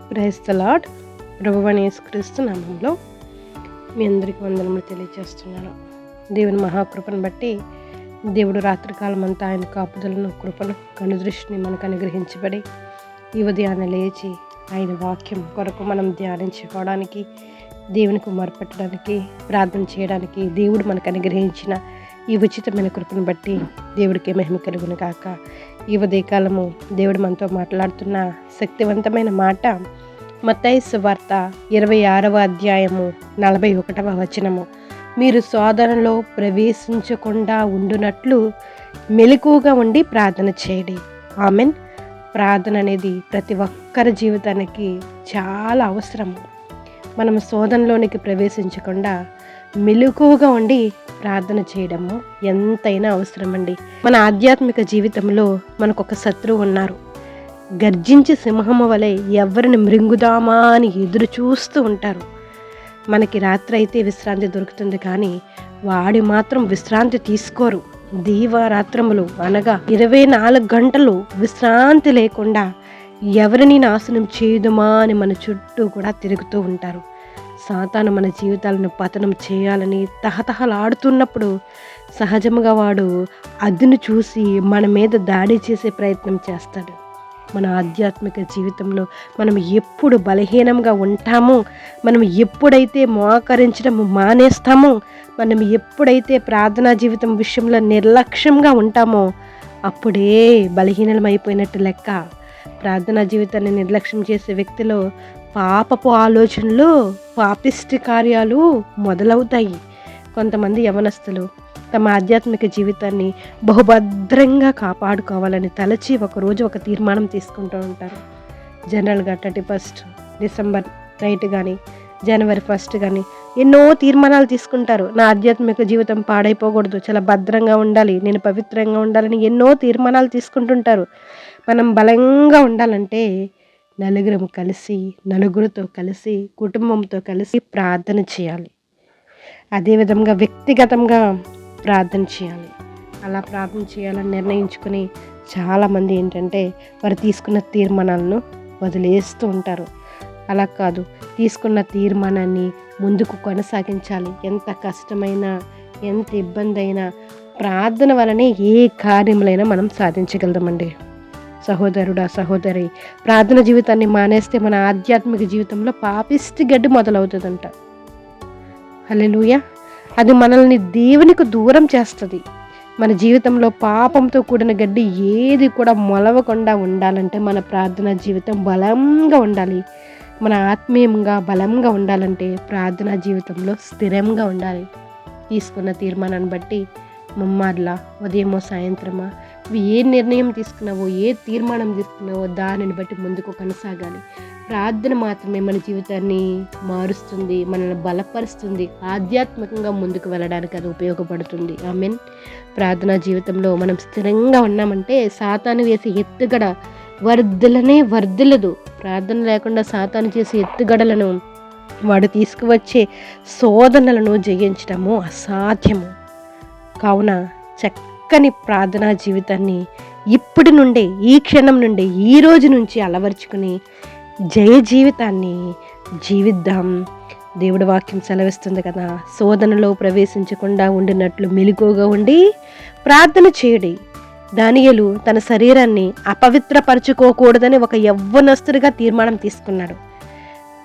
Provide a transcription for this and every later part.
Praise the lord. ప్రభువైన యేసుక్రీస్తు నామములో మీ అందరికీ వందనములు తెలియజేస్తున్నాను. దేవుని మహాకృపను బట్టి దేవుడు రాత్రికాలం అంతా ఆయన కాపుదలను, కృపను, కనుదృష్టిని మనకు అనుగ్రహించబడి ఈ ఉదయాన్నే లేచి ఆయన వాక్యం కొరకు మనం ధ్యానించుకోవడానికి, దేవునికి మొరపెట్టడానికి, ప్రార్థన చేయడానికి దేవుడు మనకు అనుగ్రహించిన ఈ ఉచితమైన కృపను బట్టి దేవుడికి మహిమ కలుగును కాక. ఈ ఉదయకాలము దేవుడు మనతో మాట్లాడుతున్న శక్తివంతమైన మాట మత్తయి సువార్త 26వ అధ్యాయము 41వ వచనము. మీరు శోధనలో ప్రవేశించకుండా ఉండునట్లు మెలకువగా ఉండి ప్రార్థన చేయండి. ఆమెన్. ప్రార్థన అనేది ప్రతి ఒక్కరి జీవితానికి చాలా అవసరము. మనం శోధనలోనికి ప్రవేశించకుండా మెలకువగా ఉండి ప్రార్థన చేయడము ఎంతైనా అవసరమండి. మన ఆధ్యాత్మిక జీవితంలో మనకు ఒక శత్రువు ఉన్నారు. గర్జించి సింహము వలె ఎవరిని మృంగుదామా అని ఎదురు చూస్తూ ఉంటారు. మనకి రాత్రి అయితే విశ్రాంతి దొరుకుతుంది, కానీ వాడి మాత్రం విశ్రాంతి తీసుకోరు. దీవారాత్రములు అనగా 24 గంటలు విశ్రాంతి లేకుండా ఎవరిని నాశనం చేయుదుమా అని మన చుట్టూ కూడా తిరుగుతూ ఉంటారు. సాతాను మన జీవితాలను పతనం చేయాలని తహతహలాడుతున్నప్పుడు సహజంగా వాడు అదును చూసి మన మీద దాడి చేసే ప్రయత్నం చేస్తాడు. మన ఆధ్యాత్మిక జీవితంలో మనం ఎప్పుడు బలహీనంగా ఉంటామో, మనం ఎప్పుడైతే మోకరించడం మానేస్తామో, మనం ఎప్పుడైతే ప్రార్థనా జీవితం విషయంలో నిర్లక్ష్యంగా ఉంటామో అప్పుడే బలహీనమైపోయినట్టు లెక్క. ప్రార్థనా జీవితాన్ని నిర్లక్ష్యం చేసే వ్యక్తిలో పాపపు ఆలోచనలు, పాపిష్టి కార్యాలు మొదలవుతాయి. కొంతమంది యవనస్తులు తమ ఆధ్యాత్మిక జీవితాన్ని బహుభద్రంగా కాపాడుకోవాలని తలచి ఒకరోజు ఒక తీర్మానం తీసుకుంటూ ఉంటారు. జనరల్గా 31 డిసెంబర్ నైట్ కానీ, జనవరి 1 కానీ ఎన్నో తీర్మానాలు తీసుకుంటారు. నా ఆధ్యాత్మిక జీవితం పాడైపోకూడదు, చాలా భద్రంగా ఉండాలి, నేను పవిత్రంగా ఉండాలని ఎన్నో తీర్మానాలు తీసుకుంటుంటారు. మనం బలంగా ఉండాలంటే నలుగురితో కలిసి కుటుంబంతో కలిసి ప్రార్థన చేయాలి. అదేవిధంగా వ్యక్తిగతంగా ప్రార్థన చేయాలి. అలా ప్రార్థన చేయాలని నిర్ణయించుకుని చాలామంది ఏంటంటే వారు తీసుకున్న తీర్మానాలను వదిలేస్తూ ఉంటారు. అలా కాదు, తీసుకున్న తీర్మానాన్ని ముందుకు కొనసాగించాలి. ఎంత కష్టమైనా, ఎంత ఇబ్బంది అయినా ప్రార్థన వలనే ఏ కార్యములైనా మనం సాధించగలమండి. సహోదరుడా, సహోదరి, ప్రార్థన జీవితాన్ని మానేస్తే మన ఆధ్యాత్మిక జీవితంలో పాపిష్టి గడ్డి మొదలవుతుందంట. హల్లెలూయా. అది మనల్ని దేవునికి దూరం చేస్తుంది. మన జీవితంలో పాపంతో కూడిన గడ్డి ఏది కూడా మొలవకుండా ఉండాలంటే మన ప్రార్థనా జీవితం బలంగా ఉండాలి. మన ఆత్మీయంగా బలంగా ఉండాలంటే ప్రార్థనా జీవితంలో స్థిరంగా ఉండాలి. తీసుకున్న తీర్మానాన్ని బట్టి ముమ్మార్లా, ఉదయమో సాయంత్రమా, ఏ నిర్ణయం తీసుకున్నావో, ఏ తీర్మానం తీసుకున్నావో దానిని బట్టి ముందుకు కొనసాగాలి. ప్రార్థన మాత్రమే మన జీవితాన్ని మారుస్తుంది, మనల్ని బలపరుస్తుంది, ఆధ్యాత్మికంగా ముందుకు వెళ్ళడానికి అది ఉపయోగపడుతుంది. ఆమెన్. ప్రార్థనా జీవితంలో మనం స్థిరంగా ఉన్నామంటే సాతాను వేసే ఎత్తుగడ వర్ధిల్లదు. ప్రార్థన లేకుండా సాతాను చేసే ఎత్తుగడలను, వాడు తీసుకువచ్చే శోధనలను జయించడము అసాధ్యము. కావున చక్కని ప్రార్థనా జీవితాన్ని ఇప్పటి నుండే, ఈ క్షణం నుండి, ఈ రోజు నుంచి అలవర్చుకుని జయ జీవితాన్ని జీవిద్దాం. దేవుడి వాక్యం సెలవిస్తుంది కదా, శోధనలో ప్రవేశించకుండా ఉండినట్లు మెలకువగా ఉండి ప్రార్థన చేయడి. దానియేలు తన శరీరాన్ని అపవిత్రపరచుకోకూడదని ఒక యవ్వనస్తుడిగా తీర్మానం తీసుకున్నాడు.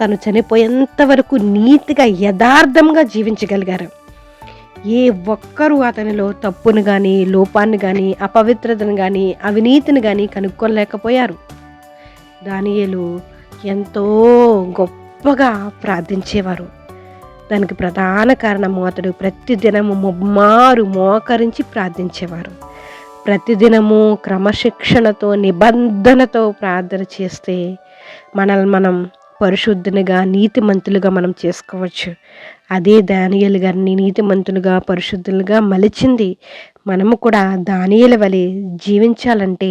తను చనిపోయేంత వరకు నీతిగా, యథార్థంగా జీవించగలిగారు. ఏ ఒక్కరూ అతనిలో తప్పును కానీ, లోపాన్ని కానీ, అపవిత్రతను కానీ, అవినీతిని కానీ కనుక్కోలేకపోయారు. దానియేలు ఎంతో గొప్పగా ప్రార్థించేవారు. దానికి ప్రధాన కారణము అతడు ప్రతిదినము ముమ్మారు మోకరించి ప్రార్థించేవారు. ప్రతిదినము క్రమశిక్షణతో, నిబంధనతో ప్రార్థన చేస్తే మనల్ని మనం పరిశుద్ధునిగా, నీతిమంతులుగా మనం చేసుకోవచ్చు. అదే దానియేలు గారిని నీతిమంతులుగా, పరిశుద్ధులుగా మలిచింది. మనము కూడా దానియేలు వలె జీవించాలంటే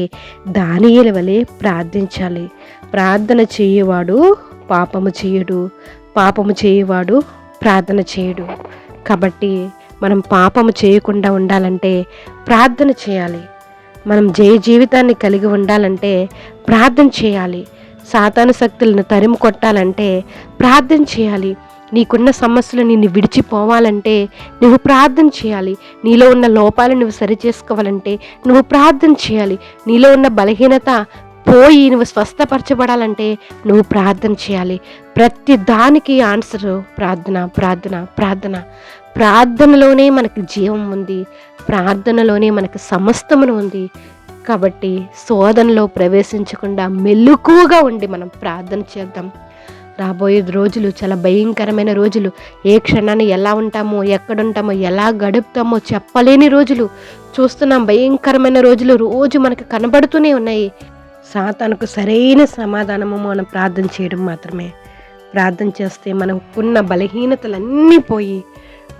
దానియేలు వలె ప్రార్థించాలి. ప్రార్థన చేయవాడు పాపము చేయడు, పాపము చేయవాడు ప్రార్థన చేయడు. కాబట్టి మనం పాపము చేయకుండా ఉండాలంటే ప్రార్థన చేయాలి. మనం జయ జీవితాన్ని కలిగి ఉండాలంటే ప్రార్థన చేయాలి. సాతాను శక్తులను తరిమి కొట్టాలంటే ప్రార్థన చేయాలి. నీకున్న సమస్యలు నిన్ను విడిచిపోవాలంటే నువ్వు ప్రార్థన చేయాలి. నీలో ఉన్న లోపాలు నువ్వు సరిచేసుకోవాలంటే నువ్వు ప్రార్థన చేయాలి. నీలో ఉన్న బలహీనత పోయి నువ్వు స్వస్థపరచబడాలంటే నువ్వు ప్రార్థన చేయాలి. ప్రతి దానికి ఆన్సరు ప్రార్థన, ప్రార్థన, ప్రార్థన. ప్రార్థనలోనే మనకి జీవం ఉంది. ప్రార్థనలోనే మనకి సమస్తమును ఉంది. కాబట్టి శోధనలో ప్రవేశించకుండా మెలకువగా ఉండి మనం ప్రార్థన చేద్దాం. రాబోయే రోజులు చాలా భయంకరమైన రోజులు. ఏ క్షణాన్ని ఎలా ఉంటామో, ఎక్కడుంటామో, ఎలా గడుపుతామో చెప్పలేని రోజులు చూస్తున్నాం. భయంకరమైన రోజులు రోజు మనకు కనబడుతూనే ఉన్నాయి. సాతానుకు సరైన సమాధానము మనం ప్రార్థన చేయడం మాత్రమే. ప్రార్థన చేస్తే మనకున్న బలహీనతలన్నీ పోయి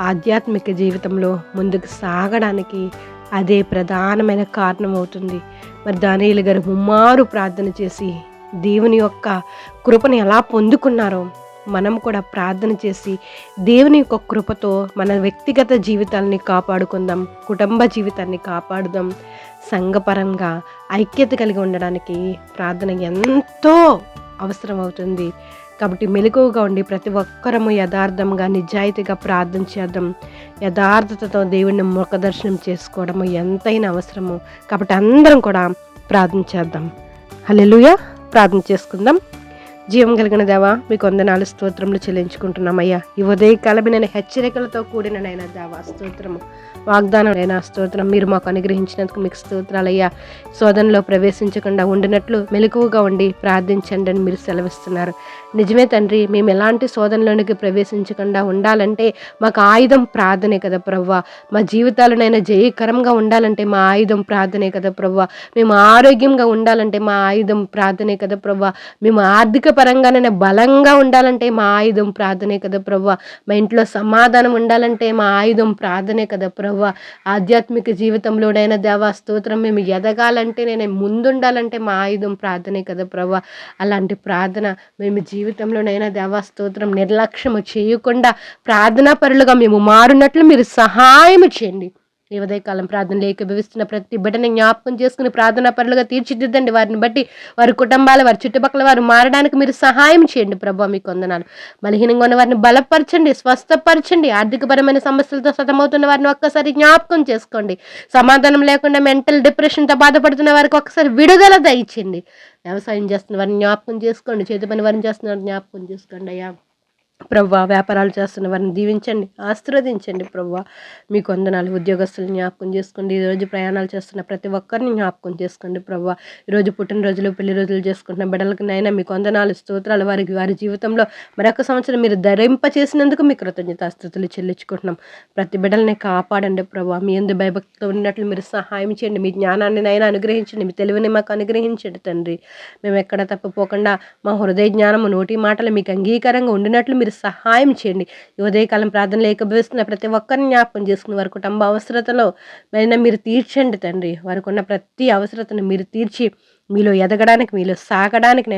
ఆధ్యాత్మిక జీవితంలో ముందుకు సాగడానికి అదే ప్రధానమైన కారణం అవుతుంది. మరి దానియేలు గారు ముమ్మారు ప్రార్థన చేసి దేవుని యొక్క కృపను ఎలా పొందుకున్నారో మనం కూడా ప్రార్థన చేసి దేవుని యొక్క కృపతో మన వ్యక్తిగత జీవితాన్ని కాపాడుకుందాం, కుటుంబ జీవితాన్ని కాపాడుదాం. సంఘపరంగా ఐక్యత కలిగి ఉండడానికి ప్రార్థన ఎంతో అవసరం అవుతుంది. కాబట్టి మెలకువగా ఉండి ప్రతి ఒక్కరము యథార్థంగా నిజాయితీగా ప్రార్థన చేద్దాం. యథార్థతతో దేవుణ్ణి ముఖదర్శనం చేసుకోవడము ఎంతైనా అవసరము. కాబట్టి అందరం కూడా ప్రార్థన చేద్దాం. హల్లెలూయా. ప్రార్థన చేసుకుందాం. జీవం కలిగిన దేవా, మీకు వందనాలు స్తోత్రములు చెల్లించుకుంటున్నామయ్యా. ఈ ఉదయకాలమే నేను హెచ్చరికలతో కూడినైనా దేవా స్తోత్రము, వాగ్దానం అయినా స్తోత్రం. మీరు మాకు అనుగ్రహించినందుకు మీకు స్తోత్రాలయ్యా. శోధనలో ప్రవేశించకుండా ఉండినట్లు మెలకువగా ఉండి ప్రార్థించండి అని మీరు సెలవిస్తున్నారు. నిజమే తండ్రి, మేము ఎలాంటి శోధనలోనికి ప్రవేశించకుండా ఉండాలంటే మాకు ఆయుధం ప్రార్థనే కదా ప్రవ్వా. మా జీవితాలనైనా జయకరంగా ఉండాలంటే మా ఆయుధం ప్రార్థనే కదా ప్రవ్వా. మేము ఆరోగ్యంగా ఉండాలంటే మా ఆయుధం ప్రార్థనే కదా ప్రవ్వా. మేము ఆర్థిక పరంగానైనా బలంగా ఉండాలంటే మా ఆయుధం ప్రార్థనే కదా ప్రవ్వా. మా ఇంట్లో సమాధానం ఉండాలంటే మా ఆయుధం ప్రార్థనే కదా ప్రవ్వా. ఆధ్యాత్మిక జీవితంలోనైనా దేవా స్తోత్రం, మేము ఎదగాలంటే నేను ముందుండాలంటే మా ఆయుధం ప్రార్థనే కదా ప్రవ్వా. అలాంటి ప్రార్థన మేము జీవితంలోనైనా దేవా స్తోత్రం నిర్లక్ష్యము చేయకుండా ప్రార్థనా పరులుగా మేము మారునట్లు మీరు సహాయం చేయండి. ఈ ఉదయకాలం ప్రార్థనలు ఏకీభవిస్తున్న ప్రతి బిడ్డని జ్ఞాపకం చేసుకుని ప్రార్థనా పరులుగా తీర్చిదిద్దండి. వారిని బట్టి వారి కుటుంబాలు, వారి చుట్టుపక్కల వారు మారడానికి మీరు సహాయం చేయండి ప్రభా. మీకు వందనాలు. బలహీనంగా ఉన్న వారిని బలపరచండి, స్వస్థపరచండి. ఆర్థికపరమైన సమస్యలతో సతమవుతున్న వారిని ఒక్కసారి జ్ఞాపకం చేసుకోండి. సమాధానం లేకుండా మెంటల్ డిప్రెషన్తో బాధపడుతున్న వారికి ఒక్కసారి విడుదల దయచేయండి. వ్యవసాయం చేస్తున్న వారిని జ్ఞాపకం చేసుకోండి. చేతి పని వారిని చేస్తున్న వారిని జ్ఞాపకం చేసుకోండి అయ్యా. ప్రవ్వా, వ్యాపారాలు చేస్తున్న వారిని దీవించండి, ఆశీర్వదించండి ప్రవ్వా. మీకు వందనాలు. ఉద్యోగస్తులను జ్ఞాపకం చేసుకోండి. ఈరోజు ప్రయాణాలు చేస్తున్న ప్రతి ఒక్కరిని జ్ఞాపకం చేసుకోండి ప్రవ్వా. ఈరోజు పుట్టినరోజులు, పెళ్లి రోజులు చేసుకుంటున్న బిడ్డలకు నైనా మీకు వందనాలు స్తోత్రాలు. వారి జీవితంలో మరొక సంవత్సరం మీరు ధరింప చేసినందుకు మీ కృతజ్ఞతాస్తుతులు చెల్లించుకుంటున్నాం. ప్రతి బిడ్డల్ని కాపాడండి ప్రవ్వా. మీ యందు భయభక్తితో ఉన్నట్లు మీరు సహాయం చేయండి. మీ జ్ఞానాన్ని నైనా అనుగ్రహించండి. మీ తెలివిని మాకు అనుగ్రహించండి తండ్రి. మేము ఎక్కడ తప్పిపోకుండా మా హృదయ జ్ఞానము, నోటి మాటలు మీకు అంగీకారంగా ఉండినట్లు మీరు సహాయం చేయండి. ఈ ఉదయకాలం ప్రార్థనలు ఏకీభవిస్తున్న ప్రతి ఒక్కరిని జ్ఞాపకం చేసుకుని వారి కుటుంబ అవసరతలో మీరు తీర్చండి తండ్రి. వారికి ఉన్న ప్రతి అవసరతను మీరు తీర్చి మీలో ఎదగడానికి, మీలో సాగడానికి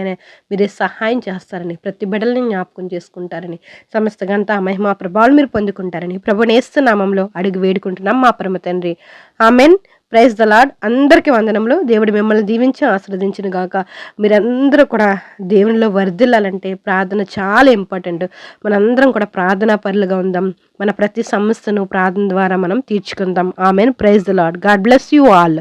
మీరే సహాయం చేస్తారని, ప్రతి బిడ్డలని జ్ఞాపకం చేసుకుంటారని, సమస్త గంట మహిమా ప్రభావాలు మీరు పొందుకుంటారని ప్రభువుని యేసు నామములో అడిగి వేడుకుంటున్నాం మా పరమ తండ్రి. ఆమెన్. Praise the Lord. అందరికీ వందనములు. దేవుడు మిమ్మల్ని దీవించి ఆశీర్వదించును గాక. మీరందరూ కూడా దేవునిలో వర్ధిల్లాలంటే ప్రార్థన చాలా ఇంపార్టెంట్. మనందరం కూడా ప్రార్థనా పరులుగా ఉందాం. మన ప్రతి సమస్యను ప్రార్థన ద్వారా మనం తీర్చుకుందాం. Amen. Praise the Lord. God bless you all.